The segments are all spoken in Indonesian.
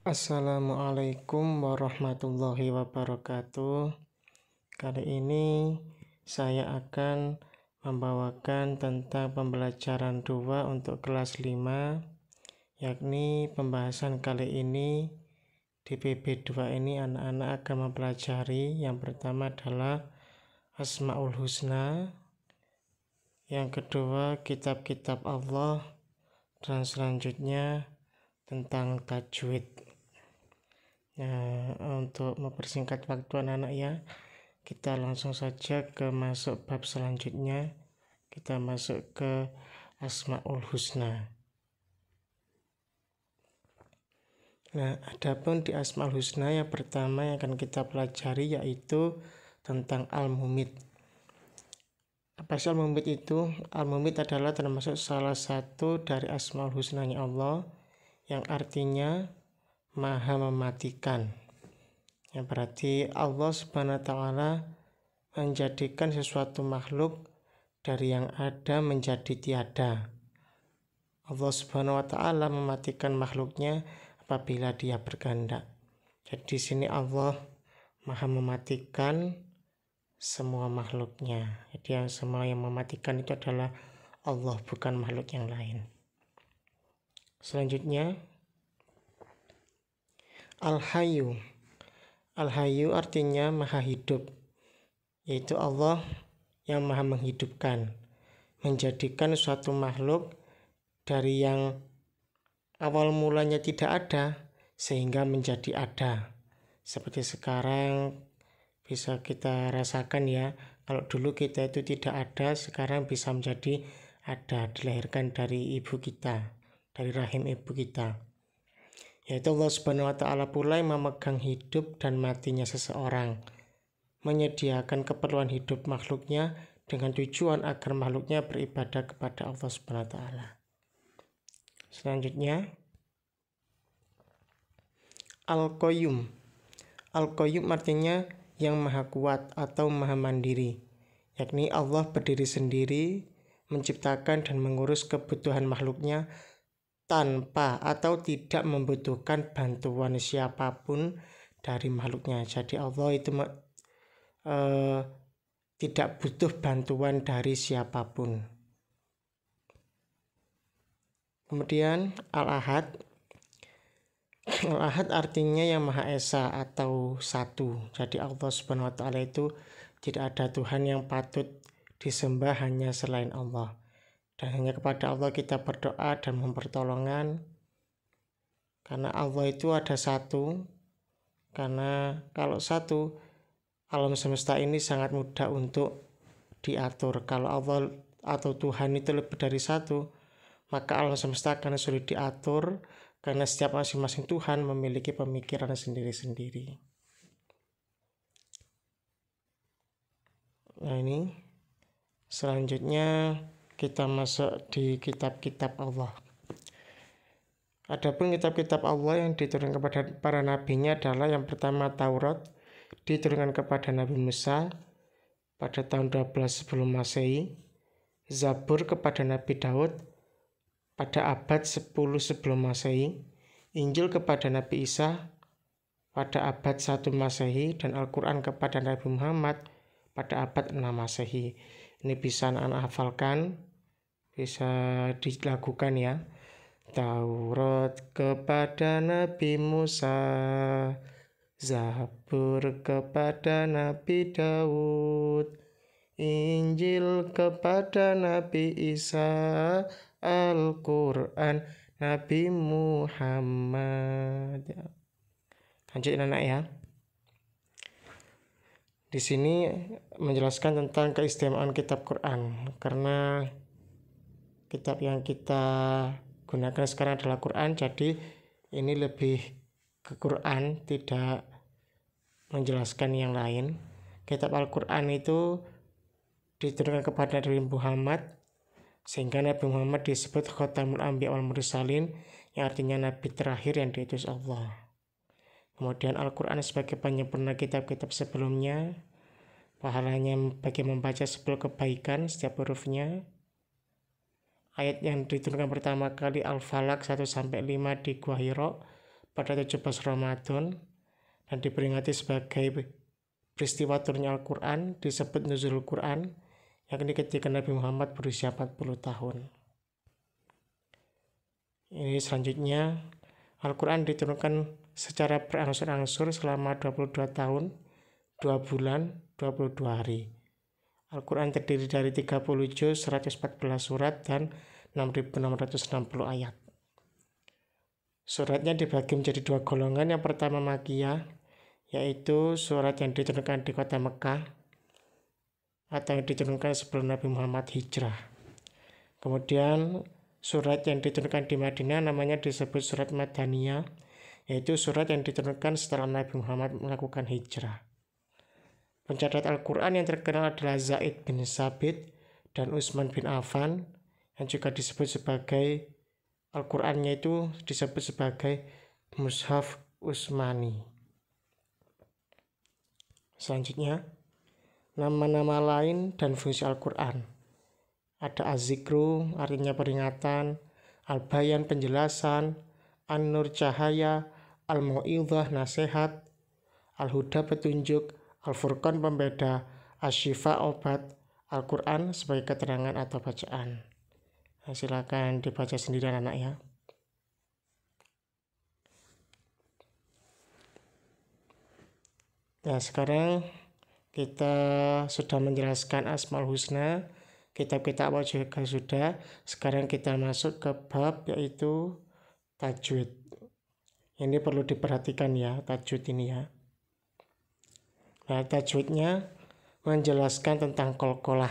Assalamualaikum warahmatullahi wabarakatuh. Kali ini saya akan membawakan tentang pembelajaran 2 untuk kelas 5, yakni pembahasan kali ini di PB2 ini anak-anak akan mempelajari yang pertama adalah Asmaul Husna, yang kedua kitab-kitab Allah, dan selanjutnya tentang tajwid. Nah, untuk mempersingkat waktu anak-anak ya, kita langsung saja ke masuk bab selanjutnya. Kita masuk ke Asmaul Husna. Nah, adapun di Asmaul Husna yang pertama yang akan kita pelajari yaitu tentang Al-Mumit. Apa sih Al-Mumit itu? Al-Mumit adalah termasuk salah satu dari Asmaul Husnanya Allah yang artinya Maha mematikan. Yang berarti Allah Subhanahu wa taala menjadikan sesuatu makhluk dari yang ada menjadi tiada. Allah Subhanahu wa taala mematikan makhluknya apabila Dia berkehendak. Jadi di sini Allah Maha mematikan semua makhluknya. Jadi semua yang mematikan itu adalah Allah, bukan makhluk yang lain. Selanjutnya Al-Hayyu. Al-Hayyu artinya maha hidup, yaitu Allah yang maha menghidupkan, menjadikan suatu makhluk dari yang awal mulanya tidak ada sehingga menjadi ada. Seperti sekarang bisa kita rasakan ya, kalau dulu kita itu tidak ada, sekarang bisa menjadi ada, dilahirkan dari ibu kita, dari rahim ibu kita. Yaitu Allah Subhanahu wa taala pula yang memegang hidup dan matinya seseorang, menyediakan keperluan hidup makhluknya dengan tujuan agar makhluknya beribadah kepada Allah Subhanahu wa taala. Selanjutnya Al-Qayyum. Al-Qayyum artinya yang maha kuat atau maha mandiri, yakni Allah berdiri sendiri, menciptakan dan mengurus kebutuhan makhluknya tanpa atau tidak membutuhkan bantuan siapapun dari makhluknya. Jadi Allah itu tidak butuh bantuan dari siapapun. Kemudian Al-Ahad. Al-Ahad artinya yang Maha Esa atau satu. Jadi Allah Subhanahu wa taala itu tidak ada Tuhan yang patut disembah hanya selain Allah. Dan hanya kepada Allah kita berdoa dan mempertolongan, karena Allah itu ada satu. Karena kalau satu, alam semesta ini sangat mudah untuk diatur. Kalau Allah atau Tuhan itu lebih dari satu, maka alam semesta akan sulit diatur, karena setiap masing-masing Tuhan memiliki pemikiran sendiri-sendiri. Nah, ini selanjutnya kita masuk di kitab-kitab Allah. Adapun kitab-kitab Allah yang diturunkan kepada para nabinya adalah yang pertama Taurat, diturunkan kepada Nabi Musa pada tahun 12 sebelum Masehi, Zabur kepada Nabi Daud pada abad 10 sebelum Masehi, Injil kepada Nabi Isa pada abad 1 Masehi, dan Al-Quran kepada Nabi Muhammad pada abad 6 Masehi. Ini bisa anak-anak hafalkan, bisa dilakukan ya. Taurat kepada Nabi Musa, Zabur kepada Nabi Daud, Injil kepada Nabi Isa, Al-Quran Nabi Muhammad. Lanjut anak ya. Di sini menjelaskan tentang keistimewaan kitab Quran, karena kitab yang kita gunakan sekarang adalah Quran, jadi ini lebih ke Quran, tidak menjelaskan yang lain. Kitab Al-Quran itu diturunkan kepada Nabi Muhammad, sehingga Nabi Muhammad disebut Khotamul Anbiya wal Mursalin, yang artinya Nabi terakhir yang diutus Allah. Kemudian Al-Quran sebagai penyempurna kitab-kitab sebelumnya, pahalanya bagi membaca 10 kebaikan setiap hurufnya. Ayat yang diturunkan pertama kali Al-Falaq 1-5 di Gua Hira pada 17 Ramadan dan diperingati sebagai peristiwa turunnya Al-Quran, disebut Nuzulul Quran, yakni ketika Nabi Muhammad berusia 40 tahun. Ini selanjutnya, Al-Quran diturunkan secara berangsur-angsur selama 22 tahun, 2 bulan, 22 hari. Al-Quran terdiri dari 30 juz, 114 surat, dan 6.660 ayat. Suratnya dibagi menjadi 2 golongan. Yang pertama Makkiyah, yaitu surat yang diturunkan di kota Mekah atau yang diturunkan sebelum Nabi Muhammad hijrah. Kemudian surat yang diturunkan di Madinah namanya disebut surat Madaniyah, yaitu surat yang diturunkan setelah Nabi Muhammad melakukan hijrah. Pencatat Al-Quran yang terkenal adalah Zaid bin Sabit dan Utsman bin Affan, yang juga disebut sebagai Al-Qurannya itu disebut sebagai Mushaf Utsmani. Selanjutnya, nama-nama lain dan fungsi Al-Quran. Ada Az-Zikru, artinya peringatan, Al-Bayan, penjelasan, An-Nur, cahaya, Al-Mau'idhah, nasihat, Al-Huda, petunjuk, Al-Furqan, pembeda, Asy-Syifa, obat, Al-Quran sebagai keterangan atau bacaan. Nah, silakan dibaca sendiri anak ya. Nah, sekarang kita sudah menjelaskan Asmaul Husna, kitab-kitab awal juga sudah. Sekarang kita masuk ke bab yaitu tajwid. Ini perlu diperhatikan ya, tajwid ini ya. Nah, tajwidnya menjelaskan tentang qalqalah.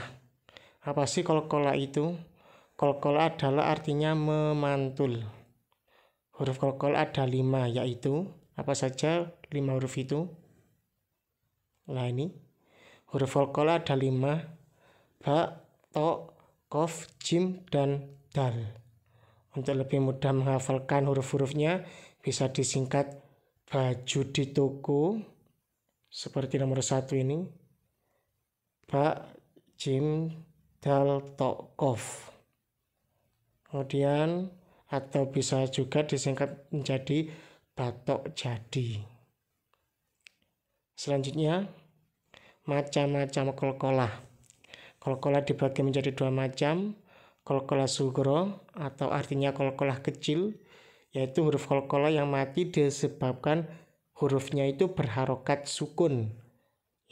Apa sih qalqalah itu? Qalqalah adalah artinya memantul. Huruf qalqalah ada 5, yaitu apa saja 5 huruf itu? Nah, ini huruf qalqalah ada 5, ba, to, qaf, jim, dan dal. Untuk lebih mudah menghafalkan huruf-hurufnya bisa disingkat baju di toko seperti nomor 1 ini, ba, jim, dal, to, qaf. Kemudian atau bisa juga disingkat menjadi batok jadi. Selanjutnya, macam-macam qalqalah. Qalqalah dibagi menjadi 2 macam. Qalqalah sughra atau artinya qalqalah kecil, yaitu huruf qalqalah yang mati disebabkan hurufnya itu berharokat sukun,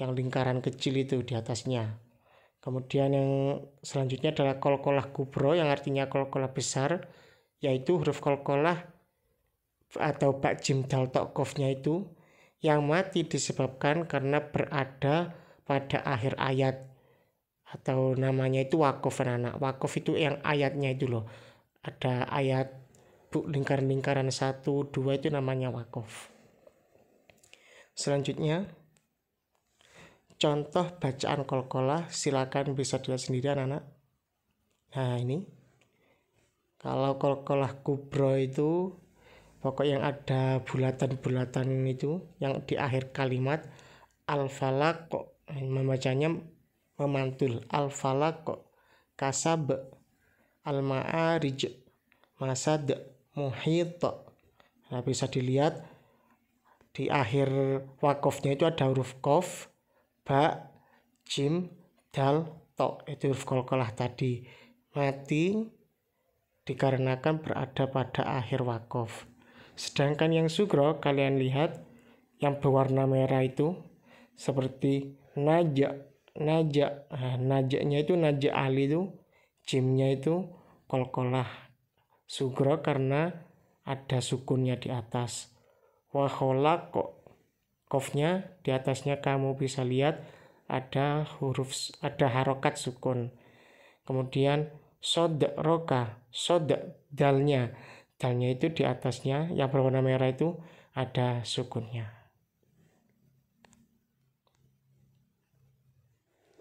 yang lingkaran kecil itu di atasnya. Kemudian yang selanjutnya adalah qalqalah kubra yang artinya qalqalah besar, yaitu huruf qalqalah atau ba, jim, dal, to, qafnya itu yang mati disebabkan karena berada pada akhir ayat, atau namanya itu waqaf anak. Waqaf itu yang ayatnya itu loh. Ada ayat lingkaran-lingkaran 1, 2 itu namanya waqaf. Selanjutnya, contoh bacaan qalqalah, silakan bisa dilihat sendiri anak-anak. Nah, ini kalau qalqalah kubra itu pokok yang ada bulatan-bulatan itu yang di akhir kalimat, al-falaq, membacanya memantul, al-falaq, kasab, al-ma'arij, masad, muhit. Nah, bisa dilihat di akhir waqafnya itu ada huruf qaf, ba, jim, dal, to. Itu huruf qalqalah tadi mati dikarenakan berada pada akhir waqaf. Sedangkan yang sughra kalian lihat yang berwarna merah itu seperti najak. Nah, najaknya itu najak ali itu, jimnya itu qalqalah sughra karena ada sukunnya di atas. Wa khalaq, qafnya di atasnya kamu bisa lihat ada harokat sukun. Kemudian sod roka, sod dalnya itu di atasnya yang berwarna merah itu ada sukunnya.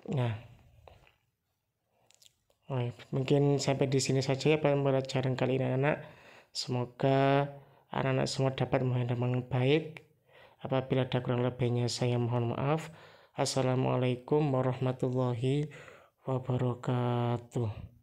Nah, mungkin sampai di sini saja ya pembelajaran kali ini anak. Semoga anak-anak semua dapat memahami dengan baik. Apabila ada kurang lebihnya saya mohon maaf. Assalamualaikum warahmatullahi wabarakatuh.